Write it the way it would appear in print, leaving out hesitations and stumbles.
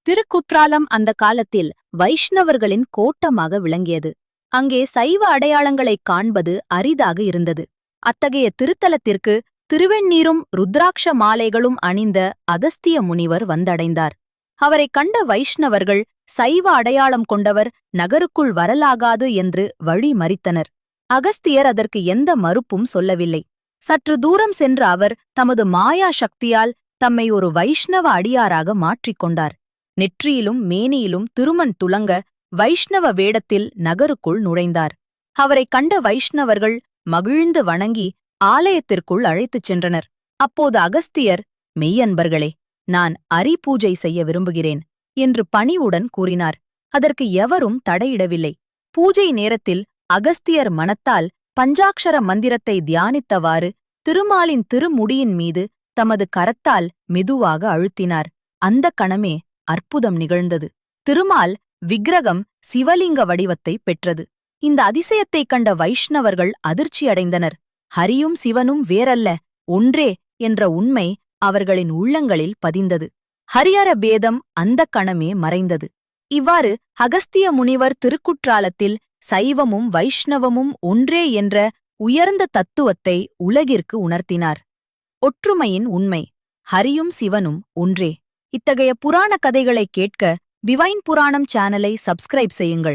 திருக்குற்றாலம் அந்த காலத்தில் வைஷ்ணவர்களின் கோட்டமாக விளங்கியது. அங்கே சைவ அடையாளங்களைக் காண்பது அரிதாக இருந்தது. அத்தகைய திருத்தலத்திற்கு திருவெண்ணீரும் ருத்ராட்ச மாலைகளும் அணிந்த அகஸ்திய முனிவர் வந்தடைந்தார். அவரைக் கண்ட வைஷ்ணவர்கள் சைவ அடையாளம் கொண்டவர் நகருக்குள் வரலாகாது என்று வழி மறித்தனர். அகஸ்தியர் அதற்கு எந்த மறுப்பும் சொல்லவில்லை. சற்று தூரம் சென்ற அவர் தமது மாயா சக்தியால் தம்மை ஒரு வைஷ்ணவ அடியாராக மாற்றிக்கொண்டார். நெற்றியிலும் மேனியிலும் திருமண் துலங்க வைஷ்ணவ வேடத்தில் நகருக்குள் நுழைந்தார். அவரைக் கண்ட வைஷ்ணவர்கள் மகிழ்ந்து வணங்கி ஆலயத்திற்குள் அழைத்துச் சென்றனர். அப்போது அகஸ்தியர், மெய்யன்பர்களே, நான் பூஜை செய்ய விரும்புகிறேன் என்று பணிவுடன் கூறினார். அதற்கு எவரும் தடையிடவில்லை. பூஜை நேரத்தில் அகஸ்தியர் மனத்தால் பஞ்சாக்ஷர மந்திரத்தை தியானித்தவாறு திருமாலின் திருமுடியின் மீது தமது கரத்தால் மெதுவாக அழுத்தினார். அந்த கணமே அற்புதம் நிகழ்ந்தது. திருமால் விக்கிரகம் சிவலிங்க வடிவத்தைப் பெற்றது. இந்த அதிசயத்தைக் கண்ட வைஷ்ணவர்கள் அதிர்ச்சியடைந்தனர். ஹரியும் சிவனும் வேறல்ல, ஒன்றே என்ற உண்மை அவர்களின் உள்ளங்களில் பதிந்தது. ஹரியர பேதம் அந்த கணமே மறைந்தது. இவ்வாறு அகஸ்திய முனிவர் திருக்குற்றாலத்தில் சைவமும் வைஷ்ணவமும் ஒன்றே என்ற உயர்ந்த தத்துவத்தை உலகிற்கு உணர்த்தினார். ஒற்றுமையின் உண்மை. ஹரியும் சிவனும் ஒன்றே. இத்தகைய புராண கதைகளைக் கேட்க டிவைன் புராணம் சேனலை சப்ஸ்கிரைப் செய்யுங்கள்.